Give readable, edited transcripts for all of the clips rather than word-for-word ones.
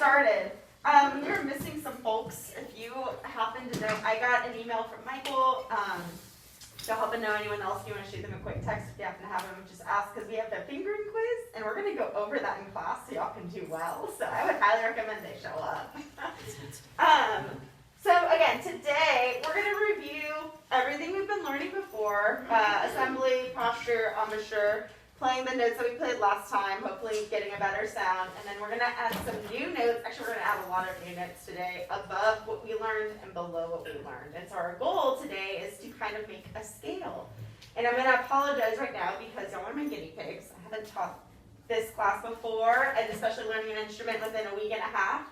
started. We were missing some folks. If you happen to know, I got an email from Michael. To help and know anyone else, if you want to shoot them a quick text, if you happen to have them, just ask, because we have their fingering quiz, and we're going to go over that in class so y'all can do well. So I would highly recommend they show up. So again, today we're going to review everything we've been learning before, assembly, posture, embouchure, playing the notes that we played last time, hopefully getting a better sound, and then we're going to add some new notes. Actually, we're going to add a lot of new notes today above what we learned and below what we learned. And so our goal today is to kind of make a scale. And I'm going to apologize right now because y'all are my guinea pigs. I haven't taught this class before, and especially learning an instrument within a week and a half,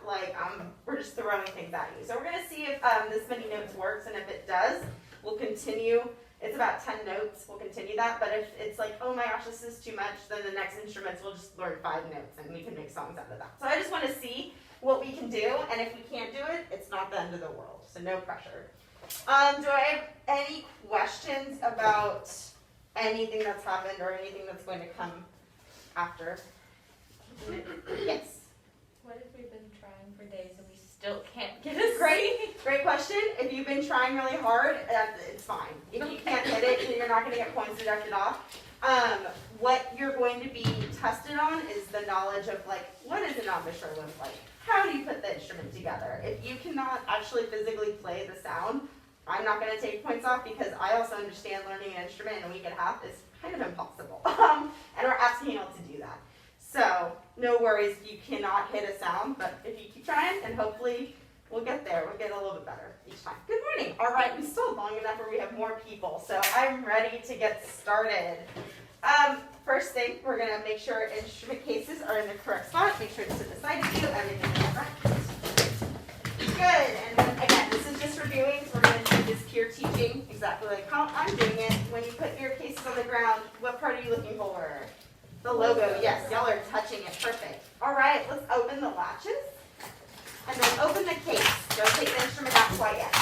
we're just throwing things at you. So we're going to see if this many notes works, and if it does, we'll continue. It's about 10 notes. We'll continue that. But if it's like, oh my gosh, this is too much, then the next instruments we'll just learn 5 notes and we can make songs out of that. So I just want to see what we can do. And if we can't do it, it's not the end of the world. So no pressure. Do I have any questions about anything that's happened or anything that's going to come after? Yes. What if we've been trying for days and we still can't get a Great question. If you've been trying really hard, it's fine. If you can't hit it, you're not going to get points deducted off. What you're going to be tested on is the knowledge of what does an embouchure look like? How do you put the instrument together? If you cannot actually physically play the sound, I'm not going to take points off because I also understand learning an instrument in a week and a half is kind of impossible. And we're asking you all to do that. So no worries if you cannot hit a sound, but if you keep trying, and hopefully we'll get there. We'll get a little bit better each time. Good morning. All right, we still have long enough where we have more people, so I'm ready to get started. First thing, we're going to make sure instrument cases are in the correct spot. Make sure it's to the side of you, everything is correct. Good, and then again, this is just reviewing, so we're going to do this peer teaching, exactly like how I'm doing it. When you put your cases on the ground, what part are you looking for? The logo, yes, y'all are touching it, perfect. All right, let's open the latches, and then open the case. Don't take the instrument out quite yet.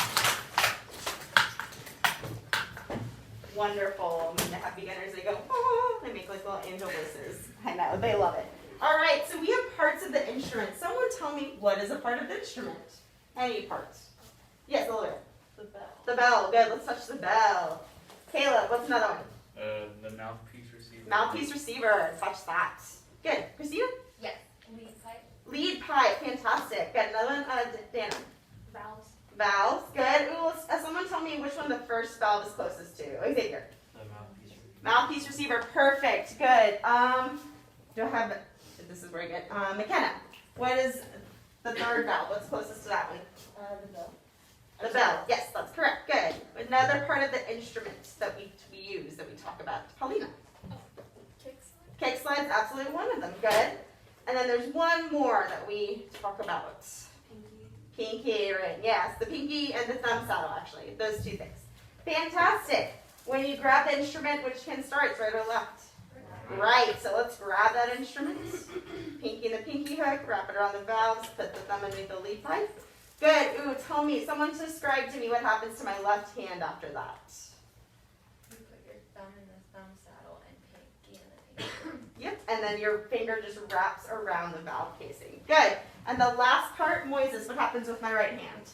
Wonderful. When they have beginners, they go, oh, they make like little angel voices. I know, they love it. All right, so we have parts of the instrument. Someone tell me, what is a part of the instrument? Any parts? Yes, a little bit. The bell. The bell, good, let's touch the bell. Caleb, what's another one? The mouthpiece receiver. Mouthpiece receiver, touch that. Good. Christina? Yes. Lead pipe. Lead pipe, fantastic. Good. Another one, Dana. Valves. Valves, good. Ooh, someone tell me which one the first valve is closest to. Xavier. The mouthpiece receiver. Mouthpiece receiver, perfect. Good. Do I have? This is very good. McKenna, what is the third valve? What's closest to that one? The bell. The bell. Yes, that's correct. Good. Another part of the instrument that we use, that we talk about. Paulina. Kick slides, absolutely one of them. Good. And then there's one more that we talk about. Pinky ring. Yes, the pinky and the thumb saddle, actually. Those two things. Fantastic. When you grab the instrument, which hand starts, right or left? Right. So let's grab that instrument. Pinky and the pinky hook. Wrap it around the valves. Put the thumb underneath the lead pipe. Good. Ooh, tell me. Someone describe to me what happens to my left hand after that. You put your thumb in the thumb saddle and pinky in the pinky. Yep, and then your finger just wraps around the valve casing. Good. And the last part, Moises, what happens with my right hand?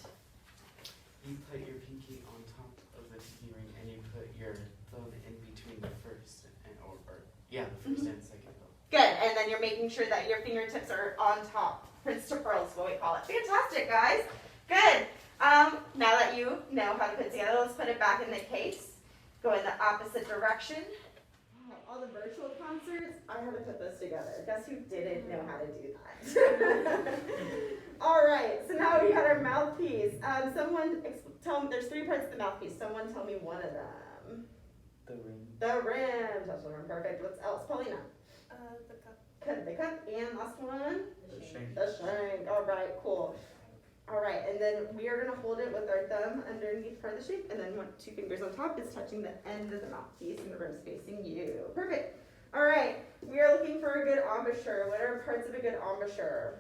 You put your pinky on top of the pinky ring and you put your thumb in between the first and and second thumb. Good, and then you're making sure that your fingertips are on top. Prince to pearl is what we call it. Fantastic, guys. Good. Now that you know how to put it together, let's put it back in the case. Go in the opposite direction. All the virtual concerts, I had to put this together. Guess who didn't know how to do that? All right, so now we got our mouthpiece. Someone tell me, there's 3 parts of the mouthpiece. Someone tell me one of them. The ring. The rim. Touch the rim, perfect. What's else? Paulina. The cup. Cut the cup. And last one. The shank. The shank. All right, cool. All right, and then we are going to hold it with our thumb underneath part of the shape, and then 2 fingers on top is touching the end of the mouthpiece, and the rim's facing you. Perfect. All right, we are looking for a good embouchure. What are parts of a good embouchure?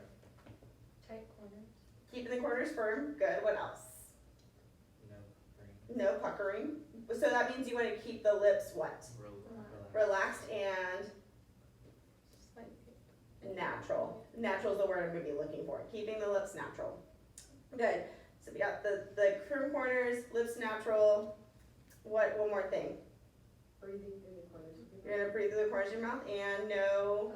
Tight corners. Keeping the corners firm. Good. What else? No puckering. No puckering. So that means you want to keep the lips what? Relaxed. Relaxed and natural. natural is the word I'm gonna be looking for. Keeping the lips natural. Good. So we got the curve corners, lips natural. What, one more thing? Breathing through the corners. You're gonna breathe through the corners of your mouth and no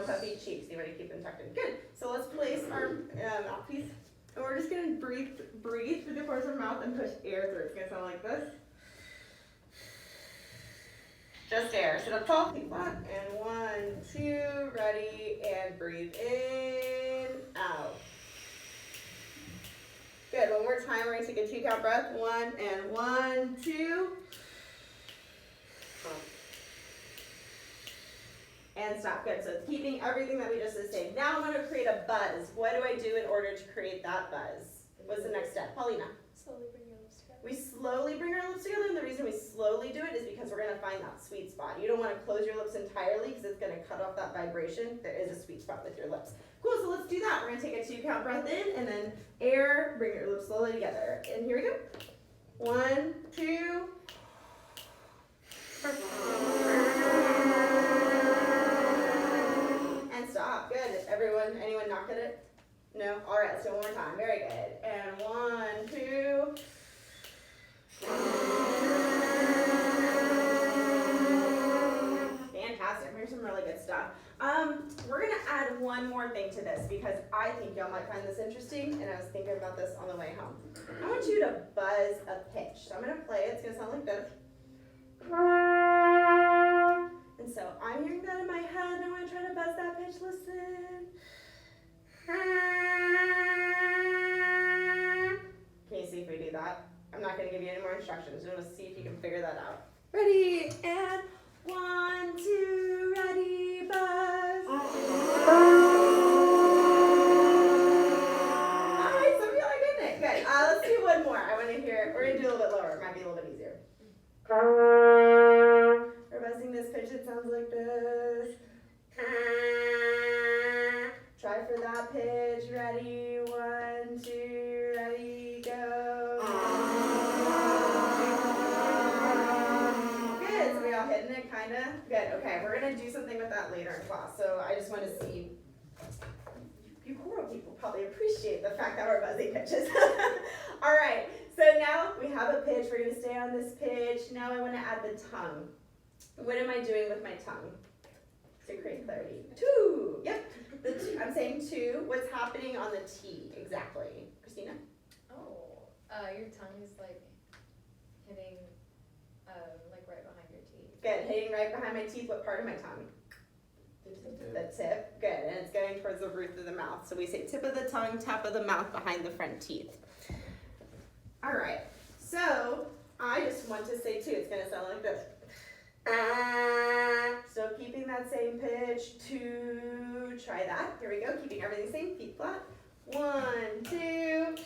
puffy cheeks. You want to keep them tucked in. Good. So let's place our mouthpiece. And we're just gonna breathe through the corners of our mouth and push air through. It's gonna sound like this. Just air. Sit up tall, feet flat. And 1, 2, ready, and breathe in, out. Good. One more time. We're gonna take a 2-count breath. 1 and 1, 2. And stop. Good. So it's keeping everything that we just did say. Now I'm going to create a buzz. What do I do in order to create that buzz? What's the next step? Paulina. Slowly bring your lips together. We slowly bring our lips together, and the reason we slowly do it is because we're going to find that sweet spot. You don't want to close your lips entirely because it's going to cut off that vibration. There is a sweet spot with your lips. Cool, so let's do that. We're going to take a 2-count breath in, and then air, bring your lips slowly together. And here we go. 1, 2. And stop. Good. Anyone knocked at it? No? All right, let's do it one more time. Very good. And 1, 2. Fantastic. Here's some really good stuff. We're going to add one more thing to this because I think y'all might find this interesting, and I was thinking about this on the way home. I want you to buzz a pitch. So I'm going to play it. It's going to sound like this. And so I'm hearing that in my head, and I want to try to buzz that pitch. Listen. Can you see if we do that? I'm not going to give you any more instructions. You're going to see if you can figure that out. Ready, and 1, 2, ready, buzz. Alright, some of y'all are getting it. Good. Let's do one more. I want to hear it. We're going to do a little bit lower. It might be a little bit easier. We're buzzing this pitch. It sounds like this. Try for that pitch. Ready, 1, 2, ready, go. Good. So we all hitting it, kinda. Good. Okay, we're gonna do something with that later in class. So I just want to see. You choral people probably appreciate the fact that we're buzzing pitches. All right. So now we have a pitch. We're gonna stay on this pitch. Now I want to add the tongue. What am I doing with my tongue to create clarity? 2. Yep. I'm saying 2. What's happening on the T exactly? Christina? Oh, your tongue is like hitting, like right behind your teeth. Good. Hitting right behind my teeth. What part of my tongue? The tip. Good. And it's going towards the roof of the mouth. So we say tip of the tongue, tap of the mouth, behind the front teeth. All right. So I just want to say 2. It's going to sound like this. So keeping that same pitch, 2, try that. Here we go, keeping everything the same, feet flat. 1, 2.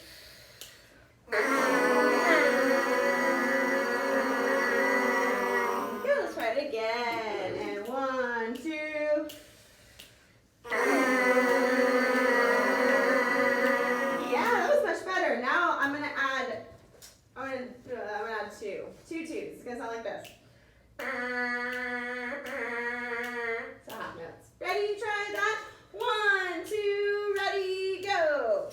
Good, let's try it again. And 1, 2. Yeah, that was much better. Now I'm gonna add 2. 2 twos. It's gonna sound like this. So half notes. Ready? Try that. 1, 2, ready, go.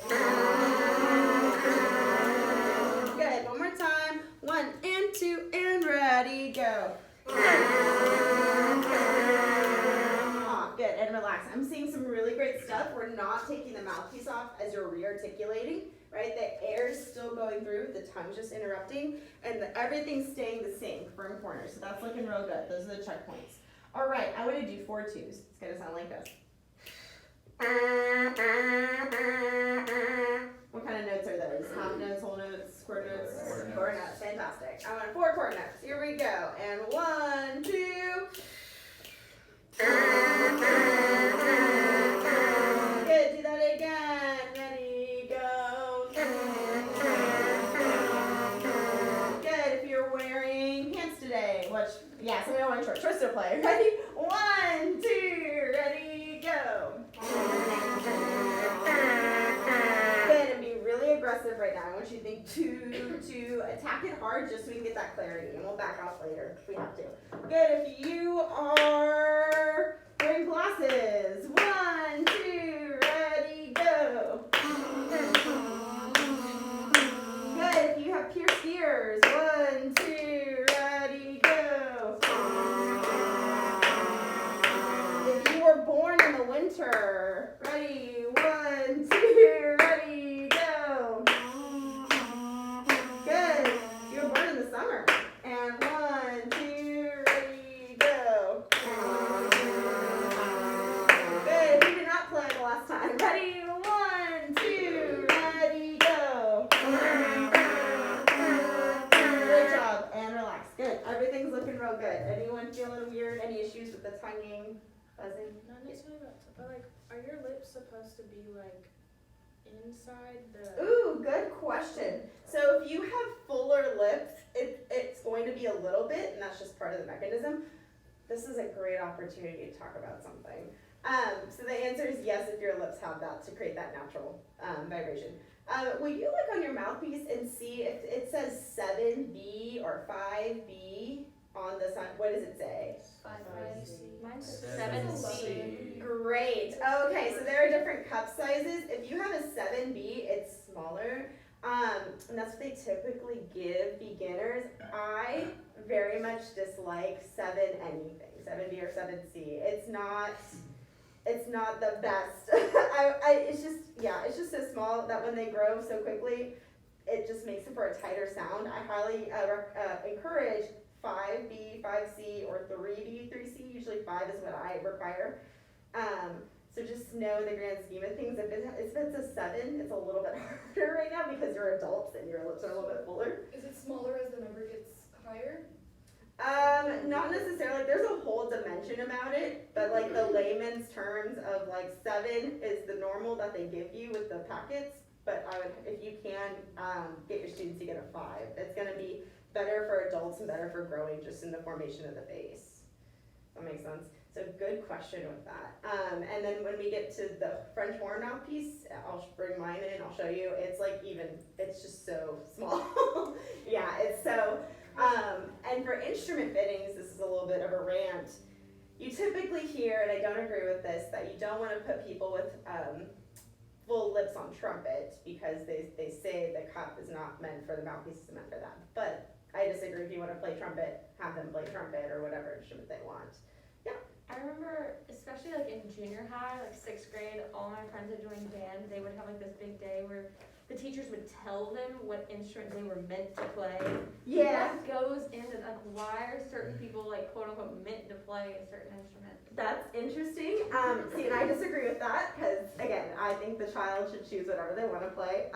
Good. One more time. 1 and 2 and ready, go. Oh, good. And relax. I'm seeing some really great stuff. We're not taking the mouthpiece off as you're re-articulating. Right, the air is still going through, the tongue's just interrupting, and everything's staying the same, firm corners. So that's looking real good. Those are the checkpoints. All right, I want to do 4 twos. It's gonna sound like this. What kind of notes are those? Half notes, whole notes, quarter notes? Quarter notes. Fantastic. I want 4 quarter notes. Here we go. And 1, 2. Good. Do that again. Ready, go. Good. If you're wearing pants today, which, yeah, so we don't want shorts. Shorts still play. Ready? 1, 2, ready, go. Good. And be really aggressive right now. I want you to think to attack it hard just so we can get that clarity. And we'll back off later if we have to. Good. If you are wearing glasses, 1, 2, center. Ready, 1, 2, ready, go. Good. You were born in the summer. And 1, 2, ready, go. Good. Who did not play the last time? Ready, 1, 2, ready, go. Good job. And relax. Good. Everything's looking real good. Anyone feeling weird? Any issues with the tonguing, buzzing? Not necessarily about, but like, are your lips supposed to be like inside the? Ooh, good question. So if you have fuller lips, it's going to be a little bit, and that's just part of the mechanism. This is a great opportunity to talk about something. So the answer is yes if your lips have that to create that natural vibration. Will you look on your mouthpiece and see if it says 7B or 5B on the sign? What does it say? 5C. Mine's 7C. Great. Okay, so there are different cup sizes. If you have a 7B, it's smaller. And that's what they typically give beginners. I very much dislike 7 anything, 7B or 7C. It's not the best. It's just so small that when they grow so quickly, it just makes it for a tighter sound. I highly encourage 5B, 5C, or 3B, 3C. Usually 5 is what I require. So just know the grand scheme of things. If it's a 7, it's a little bit harder right now because you're adults and your lips are a little bit fuller. Is it smaller as the number gets higher? Not necessarily. There's a whole dimension about it, but like the layman's terms of like 7 is the normal that they give you with the packets. But I would, if you can, get your students to get a 5. It's going to be better for adults and better for growing just in the formation of the face. That makes sense. So good question with that. And then when we get to the French horn mouthpiece, I'll bring mine in. I'll show you. It's like it's just so small. Yeah, it's so. And for instrument fittings, this is a little bit of a rant. You typically hear, and I don't agree with this, that you don't want to put people with full lips on trumpet because they say the cup is not meant for the mouthpiece, it's meant for that. But I disagree. If you want to play trumpet, have them play trumpet or whatever instrument they want. I remember, especially like in junior high, like 6th grade, all my friends had joined band. They would have like this big day where the teachers would tell them what instrument they were meant to play. Yeah. What goes into that? Why are certain people like quote unquote meant to play a certain instrument? That's interesting. See, and I disagree with that because, again, I think the child should choose whatever they want to play.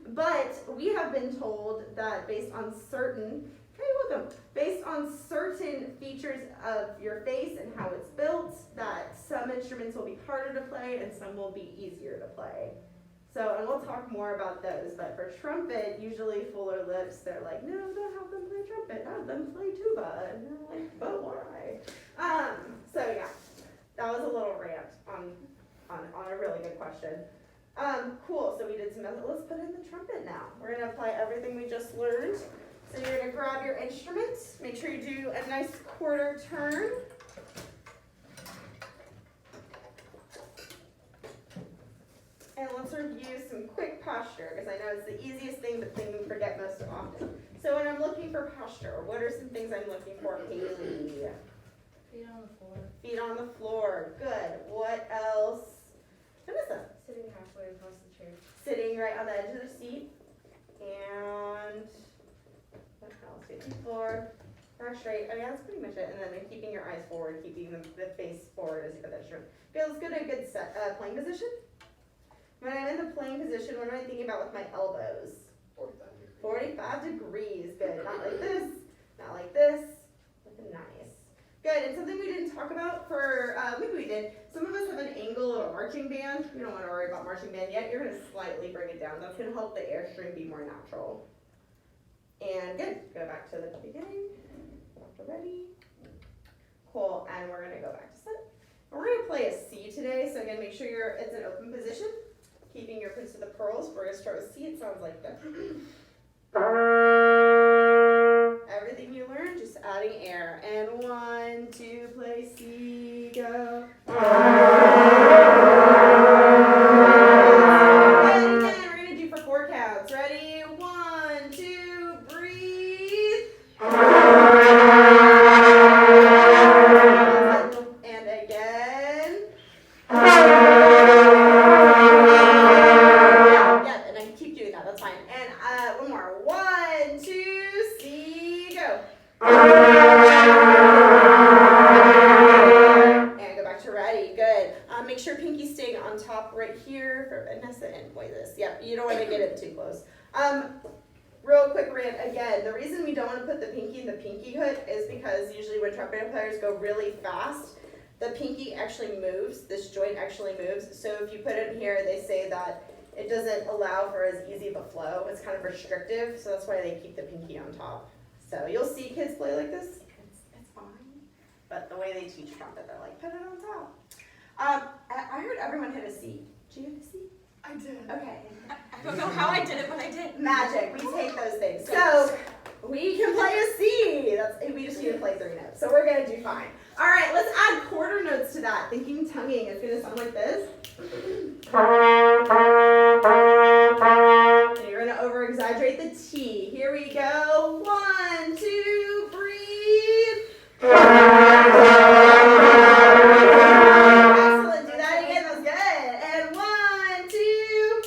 But we have been told that based on certain features of your face and how it's built, that some instruments will be harder to play and some will be easier to play. So, and we'll talk more about those, but for trumpet, usually fuller lips, they're like, no, don't have them play trumpet, have them play tuba. And they're like, but why? So yeah, that was a little rant on a really good question. Cool, so we did some, let's put in the trumpet now. We're gonna apply everything we just learned. So you're gonna grab your instrument, make sure you do a nice quarter turn. And let's review some quick posture, because I know it's the easiest thing, but thing we forget most often. So when I'm looking for posture, what are some things I'm looking for, Haley? Feet on the floor. Feet on the floor, good. What else? Vanessa? Sitting halfway across the chair. Sitting right on the edge of the seat. And what else? Feet on the floor. Back straight. I mean, that's pretty much it. And then keeping your eyes forward, keeping the face forward as you put that instrument. Okay, let's go to a good playing position. When I'm in the playing position, what am I thinking about with my elbows? 45 degrees. Good. Not like this. Not like this. Looking nice. Good. And something we didn't talk about for, maybe we did. Some of us have an angle of a marching band. You don't want to worry about marching band yet. You're going to slightly bring it down. That's going to help the airstream be more natural. And good. Go back to the beginning. Ready. Cool. And we're going to go back to set. We're going to play a C today. So again, make sure it's an open position. Keeping your pins to the pearls. We're going to start with C. It sounds like that. Everything you learned, just adding air. And 1, 2, play C, go. And again, we're going to do for 4 counts. Ready? 1, 2, breathe. And again. ready, good. Make sure pinky's staying on top right here for Vanessa and Moises. Yep, you don't want to get it too close. Real quick rant again, the reason we don't want to put the pinky in the pinky hood is because usually when trumpet players go really fast, the pinky actually moves, this joint actually moves. So if you put it in here, they say that it doesn't allow for as easy of a flow. It's kind of restrictive, so that's why they keep the pinky on top. So you'll see kids play like this, it's fine. But the way they teach trumpet, they're like, put it on top. I heard everyone hit a C. Did you hit a C? I did. Okay. I don't know how I did it, but I did. Magic, we take those things. So we can play a C. We just need to play 3 notes. So we're gonna do fine. All right, let's add quarter notes to that. Thinking tonguing, it's gonna sound like this. And you're gonna over exaggerate the T. Here we go. 1, 2, breathe. Excellent, do that again, that was good. And 1, 2.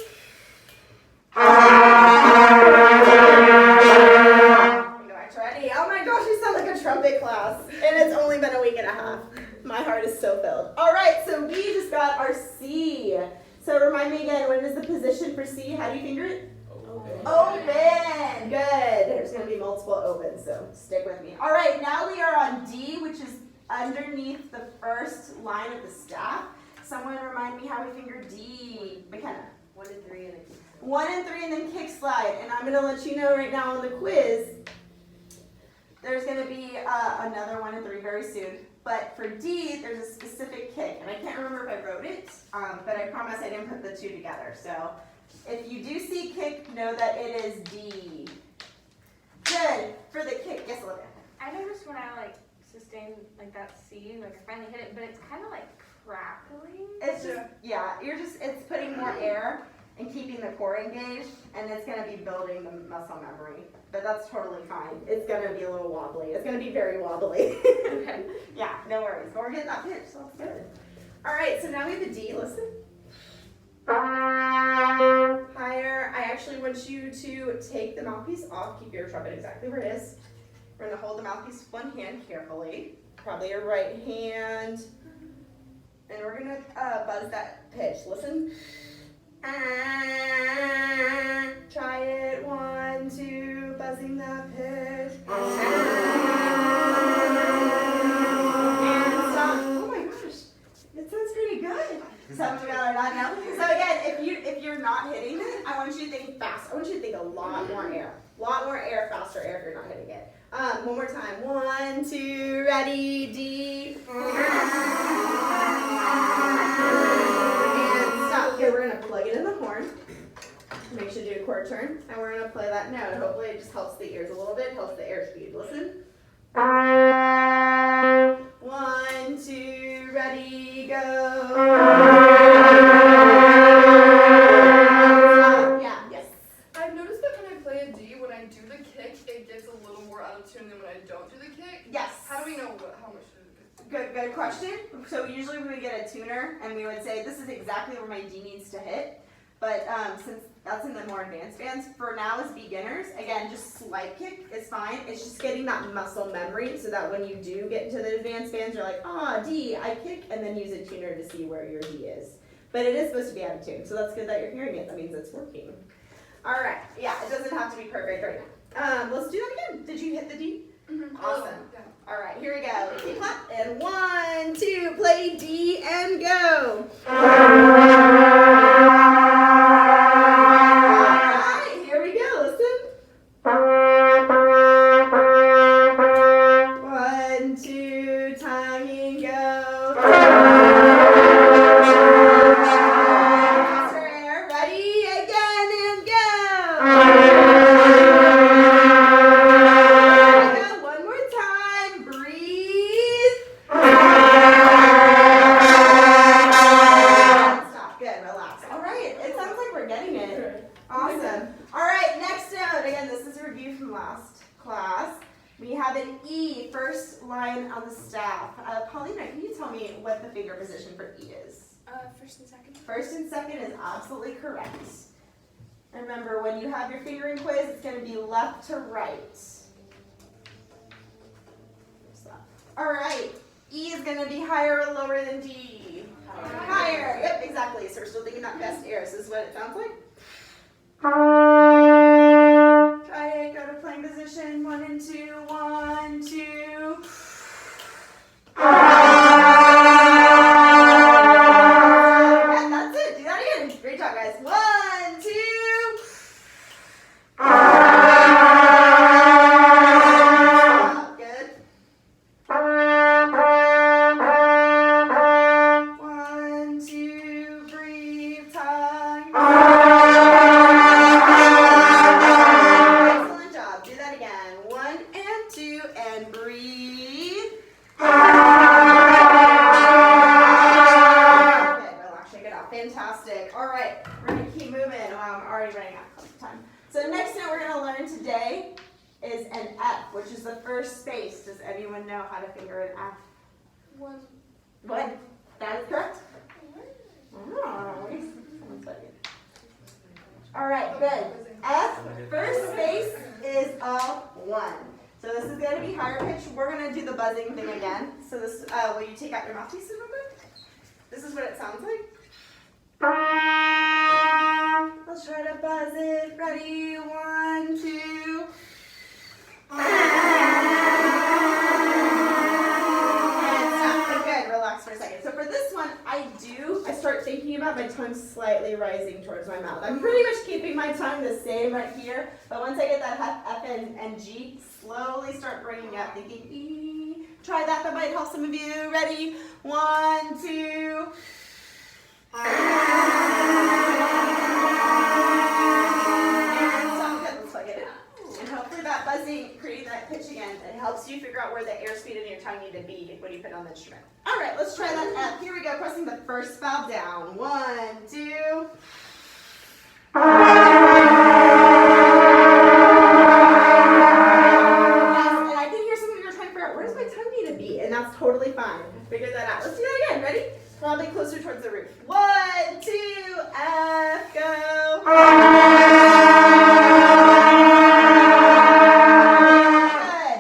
Go back to ready. Oh my gosh, you sound like a trumpet class. And it's only been a week and a half. My heart is so filled. All right, so we just got our C. So remind me again, what is the position for C? How do you finger it? Open. Good. There's going to be multiple opens, so stick with me. All right, now we are on D, which is underneath the first line of the staff. Someone remind me how we finger D. McKenna. 1 and 3 and a kick. 1 and 3 and then kick slide. And I'm going to let you know right now on the quiz, there's going to be another 1 and 3 very soon. But for D, there's a specific kick. And I can't remember if I wrote it, but I promise I didn't put the 2 together. So if you do see kick, know that it is D. Good. For the kick, yes, Olivia. I noticed when I like sustained like that C, like I finally hit it, but it's kind of like crackling. It's just, yeah, it's putting more air and keeping the core engaged, and it's going to be building the muscle memory. But that's totally fine. It's going to be a little wobbly. It's going to be very wobbly. Okay. Yeah, no worries. But we're getting that pitch, so that's good. All right, so now we have a D. Listen. Higher. I actually want you to take the mouthpiece off. Keep your trumpet exactly where it is. We're going to hold the mouthpiece with one hand carefully. Probably your right hand. And we're going to buzz that pitch. Listen. Try it. 1, 2. Buzzing that pitch. And stop. Oh my gosh. It sounds pretty good. Some of y'all are not now. So again, if you're not hitting it, I want you to think fast. I want you to think a lot more air. A lot more air, faster air if you're not hitting it. One more time. 1, 2, ready, D. And stop. Okay, we're gonna plug it in the horn. Make sure you do a chord turn. And we're gonna play that note. Hopefully it just helps the ears a little bit, helps the airspeed. Listen. 1, 2, ready, go. Yeah, yes. I've noticed that when I play a D, when I do the kick, it gets a little more out of tune than when I don't do the kick. Yes. How do we know how much to do the kick? Good question. So usually we would get a tuner and we would say this is exactly where my D needs to hit. But since that's in the more advanced bands, for now as beginners, again, just slight kick is fine. It's just getting that muscle memory so that when you do get into the advanced bands, you're like, D, I kick, and then use a tuner to see where your D is. But it is supposed to be out of tune, so that's good that you're hearing it. That means it's working. All right, yeah, it doesn't have to be perfect right now. Let's do that again. Did you hit the D? Mm-hmm. Awesome. Yeah. All right, here we go. Keep clap. And 1, 2, play D and go. All right, here we go. Listen. 1, 2, timing, go. Faster air. Ready, again, and go. One more time. Breathe. Stop. Good. Relax. All right. It sounds like we're getting it. Awesome. All right. Next note. Again, this is a review from last class. We have an E, first line on the staff. Paulina, can you tell me what the finger position for E is? First and second. First and second is absolutely correct. Remember, when you have your fingering quiz, it's going to be left to right. All right. E is going to be higher or lower than D? what it sounds like. Try it, go to playing position, 1 and 2, 1, 2. Yeah, that's it, do that again. Great job, guys. 1, 2. Good. 1, 2, breathe, tongue. Excellent job. Do that again. 1 and 2 and breathe. Okay, relax, shake it out. Fantastic. All right, we're gonna keep moving. Wow, I'm already running out of time. So the next note we're gonna learn today is an F, which is the first space. Does anyone know how to finger an F? One. What? That is correct. Oh, wait one second. All right, good. F, first space is a 1. So this is going to be higher pitch. We're going to do the buzzing thing again. So this, will you take out your mouthpiece real quick? This is what it sounds like. Let's try to buzz it. Ready? 1, 2. Good, relax for a second. So for this one, I start thinking about my tongue slightly rising towards my mouth. I'm pretty much keeping my tongue the same right here, but once I get that F and G, slowly start bringing up, thinking E. Try that, that might help some of you. Ready? 1, 2. And sound good, let's plug it in. And hopefully that buzzing, creating that pitch again, it helps you figure out where the airspeed in your tongue need to be when you put it on the instrument. All right, let's try that F. Here we go, pressing the first valve down. 1, 2. Yes, and I can hear some of you are trying to figure out where does my tongue need to be, and that's totally fine. Figure that out. Let's do that again. Ready? Probably closer towards the roof. 1, 2, F, go. Good.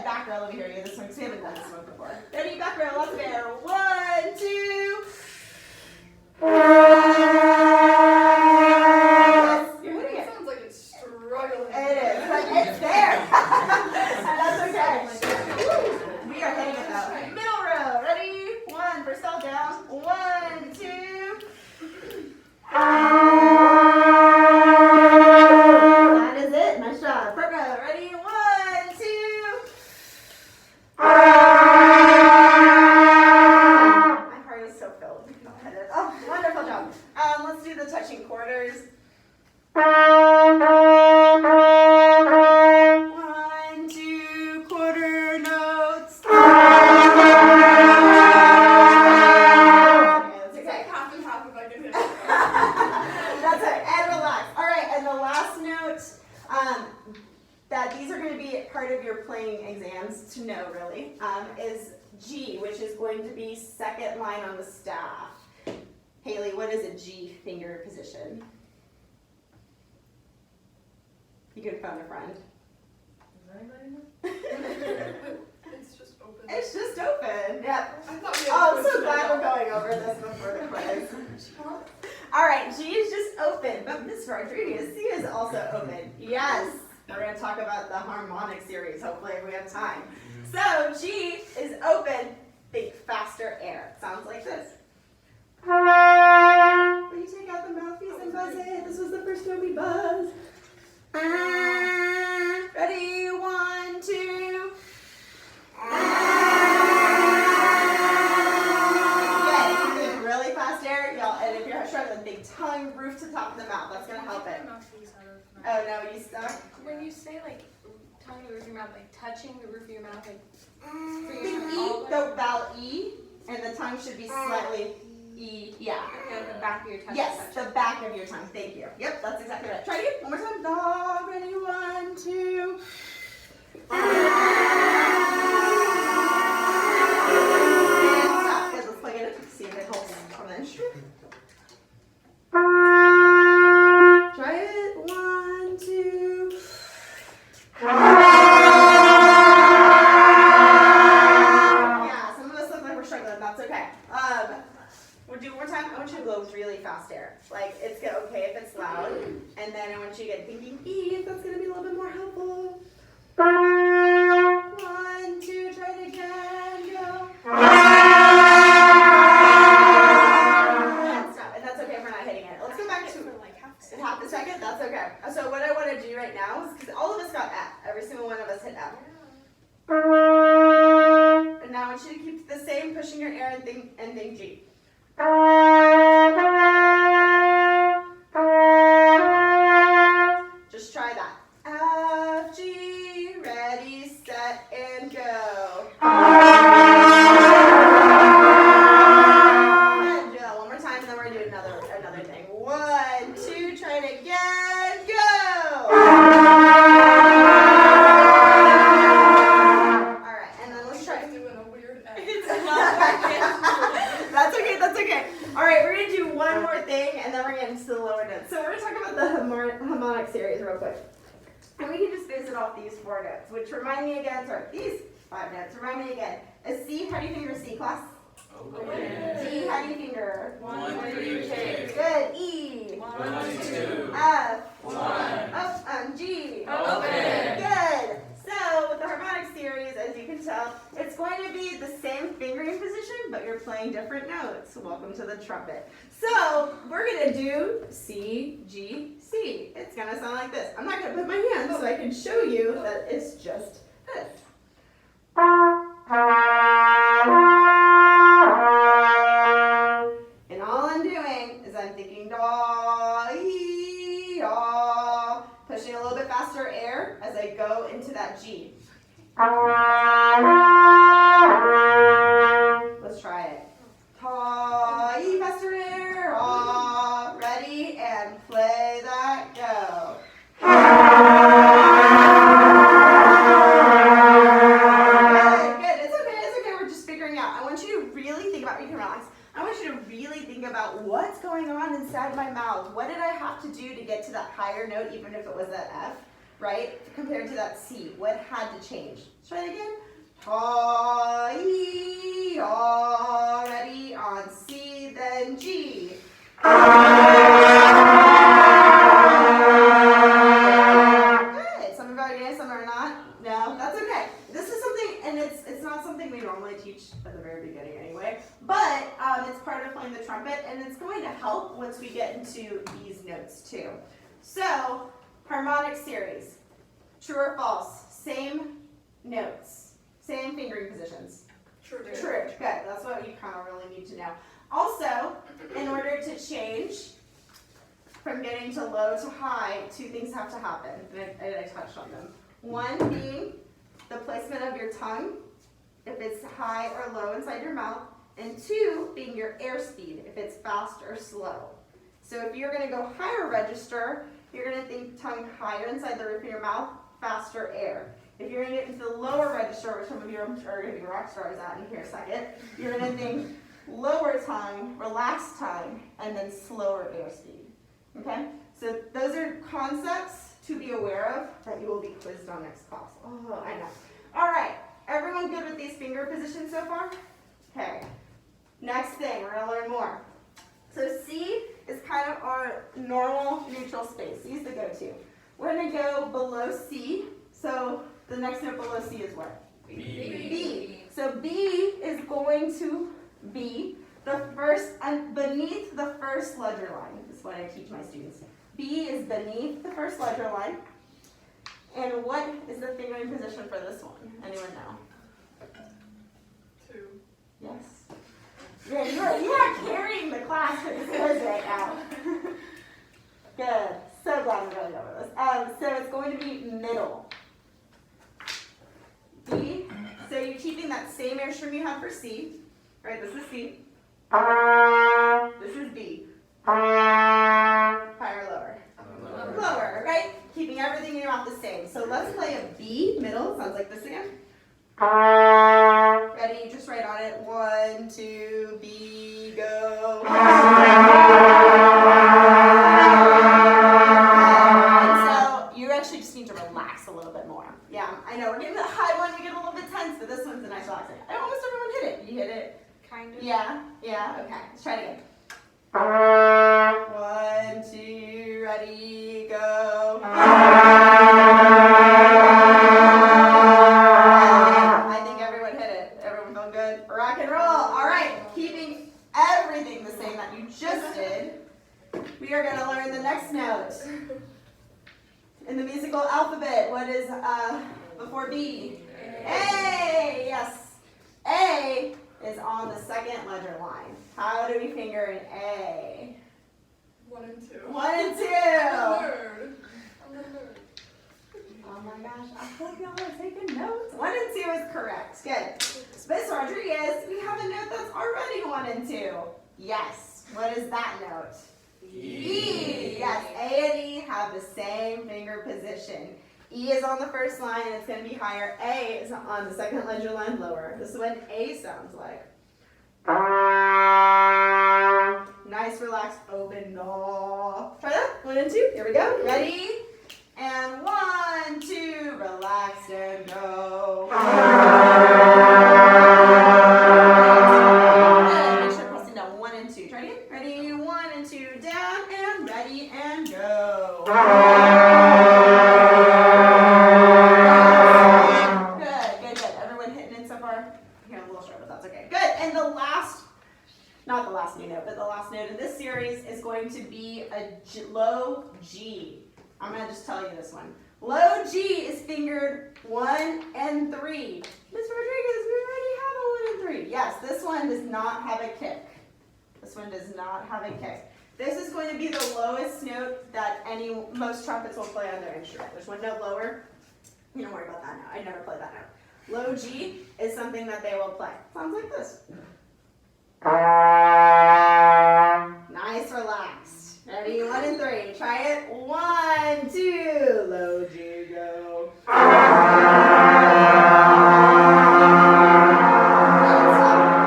Back row, let me hear you this one because we haven't done this one before. Ready? Back row, let's go. 1, 2. Yes, you're hitting it. Sounds like it's struggling. It is, but it's there. And that's okay. We are hitting it though. Middle row, ready? 1, first valve down. 1, 2. That is it. Nice job. Front row, ready? 1, 2. My heart is so filled. Oh, wonderful job. Let's do the touching quarters. 1, 2, quarter notes. Okay, that's okay. Half and half if I can hit it. That's it. And relax. All right, and the last note, that these are going to be part of your playing exams to know really, is G, which is going to be second line on the staff. Haley, what is a G finger position? You can phone a friend. It's just open. It's just open. Yep. I thought we Oh, had I'm so glad we're going over this before the quiz. All right, G is just open, but Miss Rodriguez, C is also open. Yes, we're going to talk about the harmonic series, hopefully if we have time. So G is open, think faster air. Sounds like this. Will you take out the mouthpiece and buzz it? This was the first note we buzzed. Ready? 1, 2. Good. Think really fast air, y'all. And if you're struggling, think tongue, roof to top of the mouth. That's gonna help it. Oh no, you stuck. When you say like tongue the roof of your mouth, like touching the roof of your mouth, like Think E, the vowel E, and the tongue should be slightly E. Yeah. okay, the back of your tongue. Yes, the back of your tongue. Thank you. Yep, that's exactly right. Try it again. One more time. Dog. Ready? 1, 2. And stop. Good. Let's plug it in. See if it helps on the instrument. Try it. 1, 2. Yeah, some of us look like we're struggling. That's okay. We'll do one more time. time, I want you to blow really fast air. Like, it's okay if it's loud, and then I want you to get thinking E, if that's gonna be a little bit more helpful. 1, 2, try it again, go. And stop, and that's okay if we're not hitting it. Let's go back to like half a second, that's okay. So what I wanna do right now is, because all of us got F, every single one of us hit F. And now I want you to keep the same, pushing your air and think G. Just try that. F, G, ready, set, and go. And do that one more time, and then we're gonna do another thing. 1, 2, try it again, go. All right, and then let's try. doing a weird That's okay, that's okay. All right, we're gonna do one more thing, and then we're getting to the lower notes. So we're gonna talk about the harmonic series real quick. And we can just base it off these 4 notes, which remind me again, sorry, these 5 notes. Remind me again. A C, how do you finger C, class? Okay. D, how do you finger? 1, 3, K. Good. E. 1, 2. F. 1. G. Okay. Good. So with the harmonic series, as you can tell, it's going to be the same fingering position, but you're playing different notes. Welcome to the trumpet. So we're gonna do C, G, C. It's gonna sound like this. I'm not gonna put my hands so I can show you that it's just this. And all I'm doing is I'm thinking da, ee, da, pushing a little bit faster air as I go into that G. Let's try it. Ta, ee, faster air, ah, ready, and play that, go. Good, it's okay, we're just figuring out. I want you to really think about, you can relax. I want you to really think about what's going on inside my mouth. What did I have to do to get to that higher note, even if it was that F, right? Compared to that C, what had to change? Let's try it again. Ta, ee, da, ready, on C, then G. Good, some of you are getting it, some are not. No, that's okay. This is something, and it's not something we normally teach at the very beginning anyway, but it's part of playing the trumpet, and it's going to help once we get into these notes too. So, harmonic series, true or false, same notes, same fingering positions. True. True, good, that's what you kind of really need to know. Also, in order to change from getting to low to high, 2 things have to happen, and I touched on them. One being the placement of your tongue, if it's high or low inside your mouth, and 2 being your airspeed, if it's fast or slow. So if you're going to go higher register, you're going to think tongue higher inside the roof of your mouth, faster air. If you're going to get into the lower register, which some of you are going to be rock stars at in here a second, you're going to think lower tongue, relaxed tongue, and then slower airspeed. Okay? So those are concepts to be aware of that you will be quizzed on next class. Oh, I know. All right. Everyone good with these finger positions so far? Okay. Next thing, we're going to learn more. So C is kind of our normal neutral space. C is the go-to. We're going to go below C. So the next note below C is what? B. B. So B is going to be the first, beneath the first ledger line, is what I teach my students. B is beneath the first ledger line. And what is the fingering position for this one? Anyone know? 2. Yes. Yeah, you are carrying the class for this quiz right now. Good. So glad we're going over this. So it's going to be middle. B. So you're keeping that same airstream you had for C. Right, this is C. This is B. Higher, lower? Lower, right? Keeping everything in your mouth the same. So let's play a B, middle. Sounds like this again. Ready? Just right on it. 1, 2, B, go. And so you actually just need to relax a little bit more. Yeah, I know we're getting the high one, we get a little bit tense, but this one's a nice relaxing. Almost everyone hit it. You hit it? Kind of. Yeah, okay. Let's try it again. tested, we are gonna learn the next note. In the musical alphabet, what is before B? A, yes. A is on the second letter line. How do we finger an A? 1 and 2. 1 and 2. Nerd. I'm a nerd. Oh my gosh, I hope y'all are taking notes. 1 and 2 is correct. Good. Miss Rodriguez, we have a note that's already 1 and 2. Yes. What is that note? E. Yes, A and E have the same finger position. E is on the first line and it's going to be higher. A is on the second ledger line lower. This is what A sounds like. Nice, relaxed, open, no. Try that. 1 and 2. Here we go. Ready? And 1, 2. Relax and go. Good. Make sure pressing down 1 and 2. Try it again. Ready? 1 and 2. Down and ready and go. Good. Everyone hitting it so far? Here, I'm a little short, but that's okay. Good. And the last, not the last new note, but the last note in this series is going to be a low G. I'm going to just tell you this one. Low G is fingered 1 and 3. Miss Rodriguez, we already have a 1 and 3. Yes, this one does not have a kick. This one does not have a kick. This is going to be the lowest note that most trumpets will play on their instrument. There's one note lower. You don't worry about that now. I never play that note. Low G is something that they will play. Sounds like this. Nice, relaxed. Ready? 1 and 3. Try it. 1, 2. Low G, go. Good.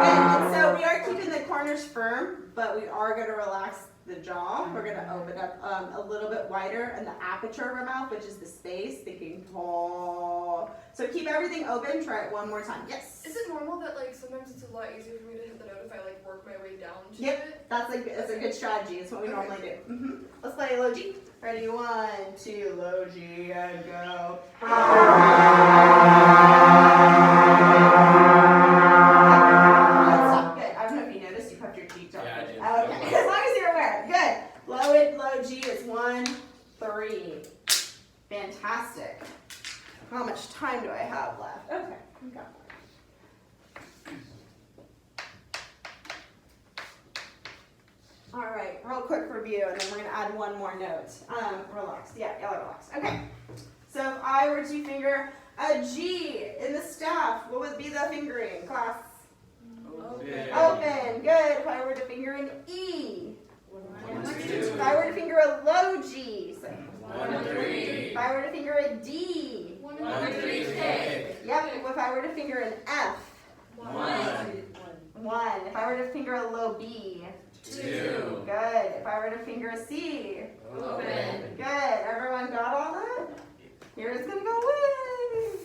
And so we are keeping the corners firm, but we are going to relax the jaw. We're going to open up a little bit wider in the aperture of our mouth, which is the space, thinking tall. So keep everything open. Try it one more time. Yes. Is it normal that like sometimes it's a lot easier for me to hit the note if I like work my way down to Yep. it? That's a good strategy. It's what we normally do. Let's play low G. Ready? 1, 2, low G, and go. Stop. Good. I don't know if you noticed, you puffed your cheeks up. Yeah, I did. Okay. As long as you're aware. Good. Low G is 1, 3. Fantastic. How much time do I have left? Okay. Got it. All right, real quick review, and then we're going to add one more note. Relax. Yeah, y'all are relaxed. Okay. So if I were to finger a G in the staff, what would be the fingering, class? Open. Good. If I were to finger an E. 1 and 2. If I were to finger a low G. Say. 1 and 3. If I were to finger a D. 1 1 and 3 kick. Yep. If I were to finger an F. 1. 1. If I were to finger a low B. 2. Good. If I were to finger a C. Open. Good. Everyone got all that? Here it's gonna go away.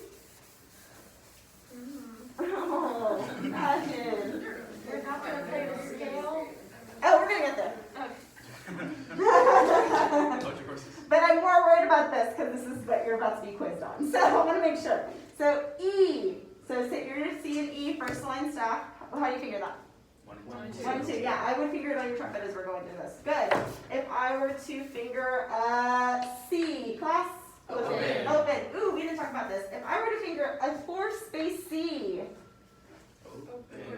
Oh, imagine. We're not gonna play the scale. Oh, we're gonna get there. But I'm more worried about this because this is what you're about to be quizzed on. So I want to make sure. So E. So you're gonna C and E first line staff. How do you finger that? 1 1, 2. Yeah, I would finger it on your trumpet as we're going through this. Good. If I were to finger a C, class. Open. Open. Ooh, we didn't talk about this. If I were to finger a 4-space C.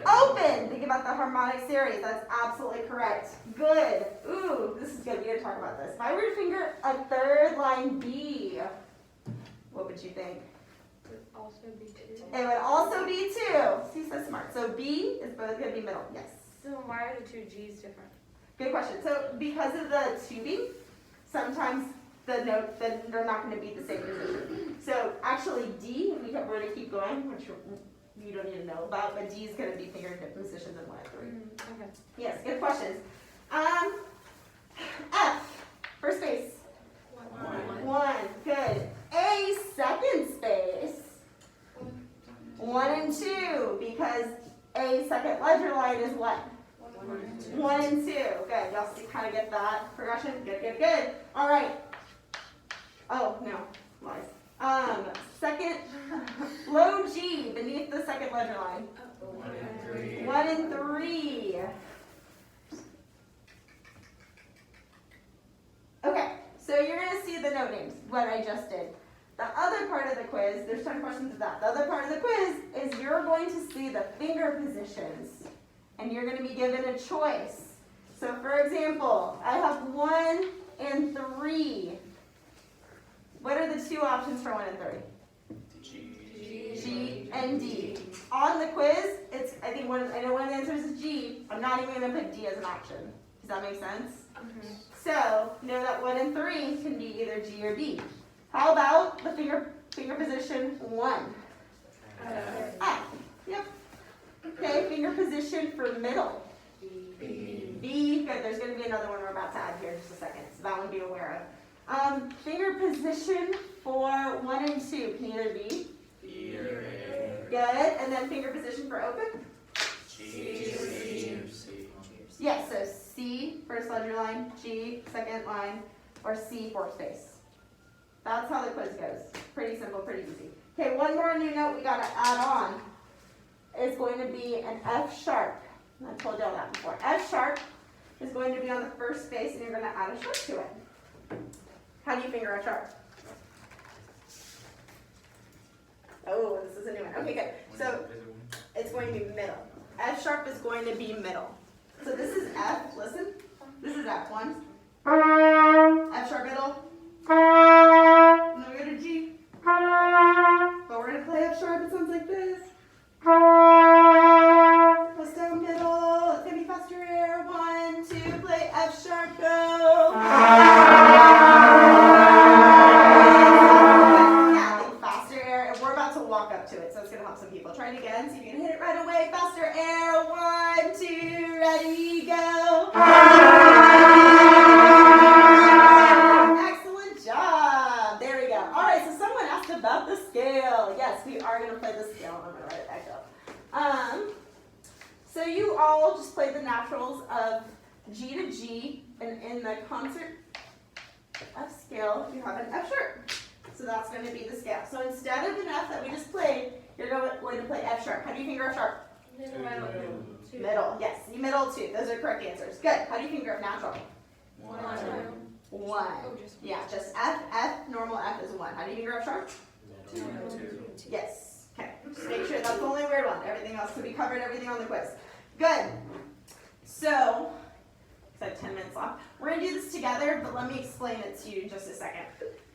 Open. Think about the harmonic series. That's absolutely correct. Good. Ooh, this is good. We didn't talk about this. If I were to finger a 3rd line B, what would you think? Also be 2. It would also be 2. She's so smart. So B is both going to be middle. Yes. So why are the 2 G's different? Good question. So because of the tubing, sometimes the note, they're not going to be the same position. So actually D, if we were to keep going, which you don't need to know about, but D is going to be fingered in different positions than 1 and 3. Okay. Yes, good questions. F, first space. 1, good. A, second space. 1 and 2, because A, second ledger line is what? 1 and 2. Good. Y'all see, kind of get that progression? Good. All right. Oh, no. Lies. Second, low G beneath the second ledger line. 1 and 3. 1 and 3. you're gonna see the note names, what I just did. The other part of the quiz, there's 10 questions of that. The other part of the quiz is you're going to see the finger positions, and you're gonna be given a choice. So for example, I have 1 and 3. What are the 2 options for 1 and 3? G and D. On the quiz, it's, I know one of the answers is G. I'm not even gonna put D as an option. Does that make sense? So, know that 1 and 3 can be either G or D. How about the finger position 1? F. Yep. Okay, finger position for middle. B. Good, there's gonna be another one we're about to add here in just a second, so that one be aware of. Finger position for 1 and 2 can either be good, and then finger position for open? Yes, so C, first ledger line, G, second line, or C, fourth space. That's how the quiz goes. Pretty simple, pretty easy. Okay, one more new note we gotta add on is going to be an F sharp. I told y'all that before. F sharp is going to be on the first space, and you're gonna add a sharp to it. How do you finger a sharp? Oh, this is a new one. Okay, good. So it's going to be middle. F sharp is going to be middle. So this is F, listen. This is F1. F sharp middle. And then we go to G. But we're going to play F sharp. It sounds like this. Press down middle. It's going to be faster air. 1, 2, play F sharp, go. Yeah, think faster air. And we're about to walk up to it, so it's going to help some people. Try it again, so you can hit it right away. Faster air. 1, 2, ready, go. Excellent job. There we go. All right, so someone asked about the scale. Yes, we are going to play the scale. I'm going to write it back up. So you all just played the naturals of G to G, and in the concert F scale, you have an F sharp. So that's going to be the scale. So instead of an F that we just played, you're going to play F sharp. How do you finger F sharp? Middle. Yes, you middle 2. Those are correct answers. Good. How do you finger F natural? 1. Yeah, just F. F, normal F is 1. How do you finger F sharp? 2. Yes. Okay. Just make sure that's the only weird one. Everything else can be covered, everything on the quiz. Good. So, I have 10 minutes left. We're going to do this together, but let me explain it to you in just a second.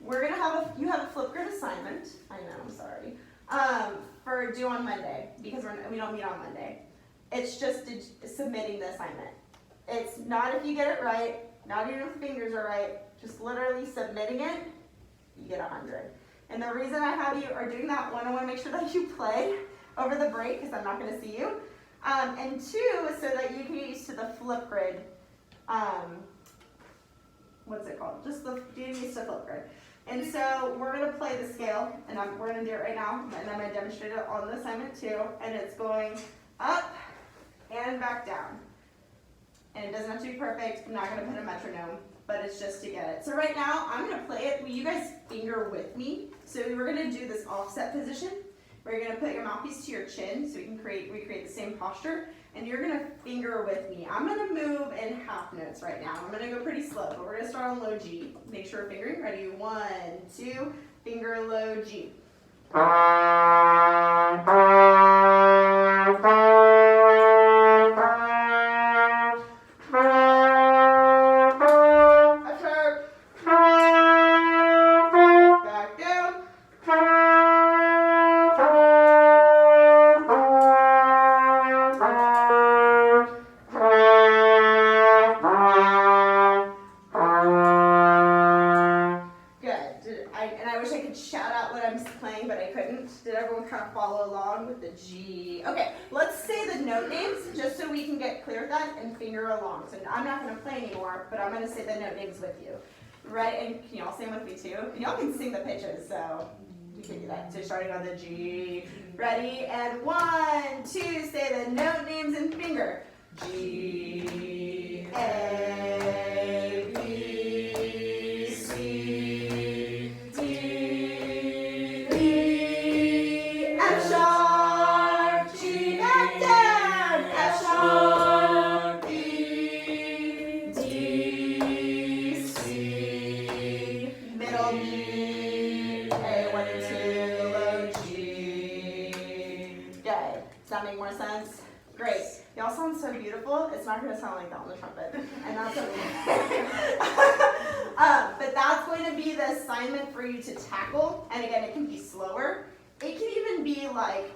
We're going to have you have a flip grid assignment. I know, I'm sorry. For due on Monday, because we don't meet on Monday. It's just submitting the assignment. It's not if you get it right, not even if the fingers are right, just literally submitting it, you get 100. And the reason I have you are doing that, 1, I want to make sure that you play over the break, because I'm not going to see you. And 2, so that you can get used to the flip grid. What's it called? Just getting used to flip grid. And so we're going to play the scale, and we're going to do it right now, and I'm going to demonstrate it on the assignment too. And it's going up and back down. And it doesn't have to be perfect. I'm not going to put a metronome, but it's just to get it. So right now, I'm going to play it. Will you guys finger with me? So we're going to do this offset position, where you're going to put your mouthpiece to your chin, so we can recreate the same posture. And you're going to finger with me. I'm going to move in half notes right now. I'm going to go pretty slow, but we're going to start on low G. Make sure we're fingering. Ready? 1, 2, finger low G. F sharp. Back down. I wish I could shout out what I'm playing, but I couldn't. Did everyone kind of follow along with the G? Okay, let's say the note names just so we can get clear with that and finger along. So I'm not going to play anymore, but I'm going to say the note names with you. Right? And can y'all sing with me too? And y'all can sing the pitches, so you can do that. So starting on the G. Ready? And 1, 2, say the note names and finger. G, A, B, C, D, E, F sharp, G back down, F sharp, E, D, C, more sense? Great. Y'all sound so beautiful. It's not going to sound like that on the trumpet. And that's okay. But that's going to be the assignment for you to tackle. And again, it can be slower. It can even be like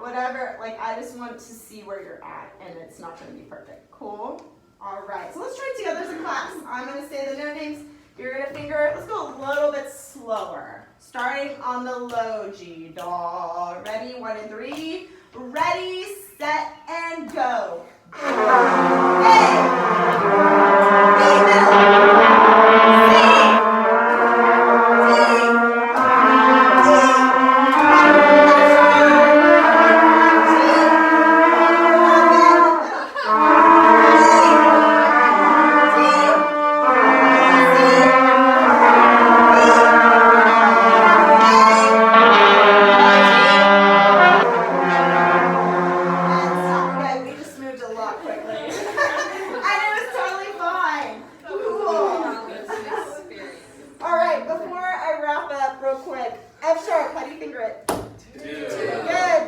whatever. Like, I just want to see where you're at, and it's not going to be perfect. Cool? All right. So let's try it together as a class. I'm going to say the note names. You're going to finger it. Let's go a little bit slower. Starting on the low G. Da. Ready? 1 and 3. Ready, set, and go. A.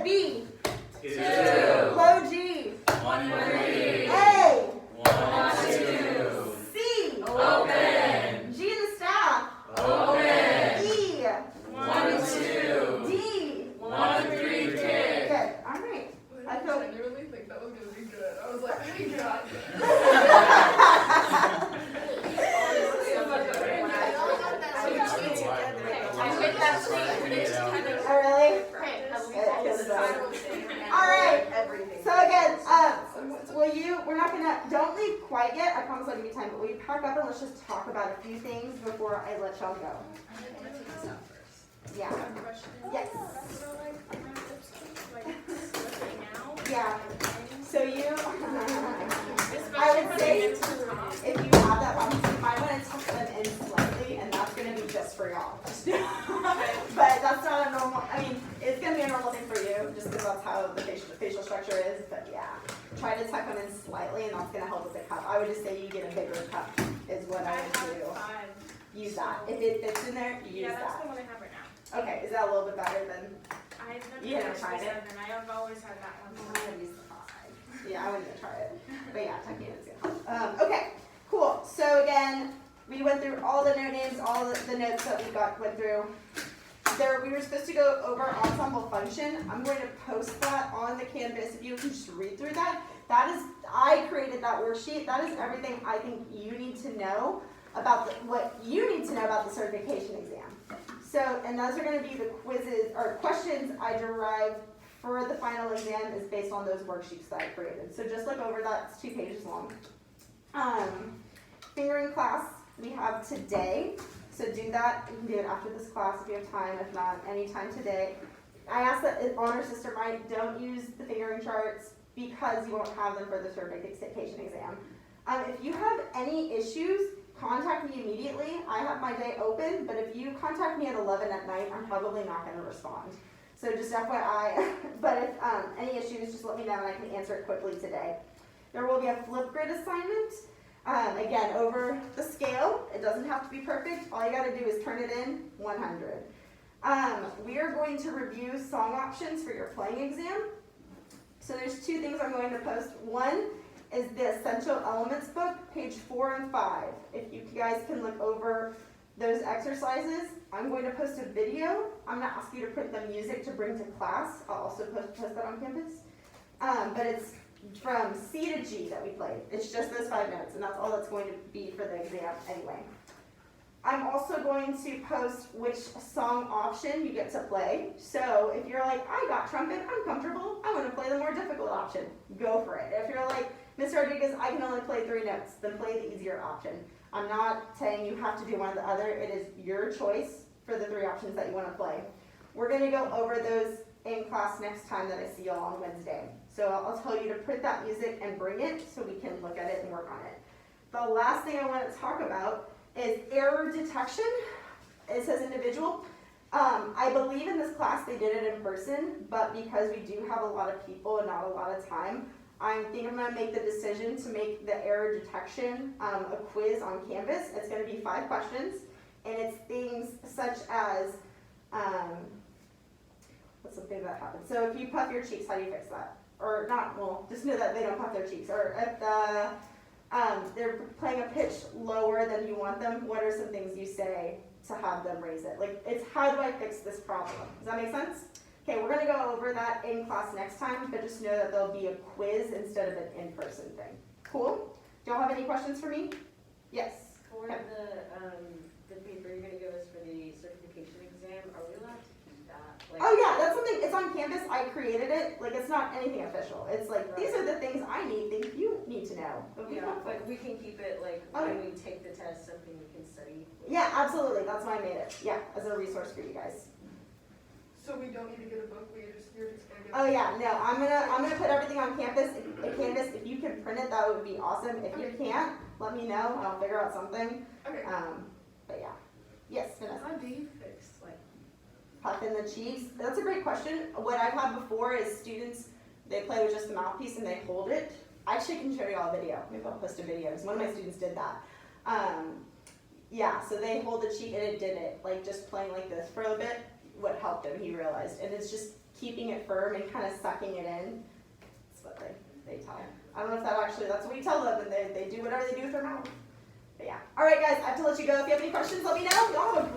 B middle. Okay, cool. So again, we went through all the note names, all the notes that we went through. We were supposed to go over ensemble function. I'm going to post that on the Canvas. If you can just read through that. I created that worksheet. That is everything I think you need to know about what you need to know about the certification exam. So, and those are going to be the quizzes or questions I derived for the final exam is based on those worksheets that I created. So just look over that. It's 2 pages long. Fingering class we have today. So do that. You can do it after this class if you have time. If not, anytime today. I ask that honor system, don't use the fingering charts because you won't have them for the certification exam. If you have any issues, contact me immediately. I have my day open, but if you contact me at 11 at night, I'm probably not going to respond. So just FYI, but if any issues, just let me know and I can answer it quickly today. There will be a flip grid assignment. Again, over the scale. It doesn't have to be perfect. All you got to do is turn it in 100. We are going to review song options for your playing exam. So there's 2 things I'm going to post. One is the Essential Elements book, page 4 and 5. If you guys can look over those exercises, I'm going to post a video. I'm going to ask you to print the music to bring to class. I'll also post that on campus. But it's from C to G that we played. It's just those 5 minutes, and that's all that's going to be for the exam anyway. I'm also going to post which song option you get to play. So if you're like, I got trumpet, I'm comfortable, I want to play the more difficult option, go for it. If you're like, Ms. Rodriguez, I can only play 3 notes, then play the easier option. I'm not saying you have to do one or the other. It is your choice for the 3 options that you want to play. We're going to go over those in class next time that I see y'all on Wednesday. So I'll tell you to print that music and bring it so we can look at it and work on it. The last thing I want to talk about is error detection. It says individual. I believe in this class they did it in person, but because we do have a lot of people and not a lot of time, I think I'm going to make the decision to make the error detection a quiz on Canvas. It's going to be 5 questions, and it's things such as What's something that happens? So if you puff your cheeks, how do you fix that? Or not, well, just know that they don't puff their cheeks. Or if they're playing a pitch lower than you want them, what are some things you say to have them raise it? Like, it's how do I fix this problem? Does that make sense? Okay, we're gonna go over that in class next time, but just know that there'll be a quiz instead of an in-person thing. Cool? Do y'all have any questions for me? Yes. For the paper you're gonna give us for the certification exam, are we allowed to keep that? Like, Oh yeah, that's something, it's on campus, I created it, like, it's not anything official. It's like, these are the things I think you need to know. But we Yeah, don't- but we can keep it like Okay. when we take the test, something we can study. Yeah, absolutely, that's why I made it, yeah, as a resource for you guys. So we don't need to get a book, you're just gonna get. Oh yeah, no, I'm gonna put everything on campus, Canvas, if you can print it, that would be awesome. If you can't, let me know, and I'll figure out something, Okay. but yeah. Yes, Vanessa? How do you fix like? Puff in the cheeks, that's a great question. What I've had before is students, they play with just the mouthpiece and they hold it. I actually can show you all a video, maybe I'll post a video, because one of my students did that. Yeah, so they hold the cheek and it did it, like just playing like this for a bit, what helped him, he realized. And it's just keeping it firm and kind of sucking it in. That's what they tell. I don't know if that's what you tell them, and they do whatever they do with their mouth. But yeah. All right, guys, I have to let you go. If you have any questions, let me know. Y'all have a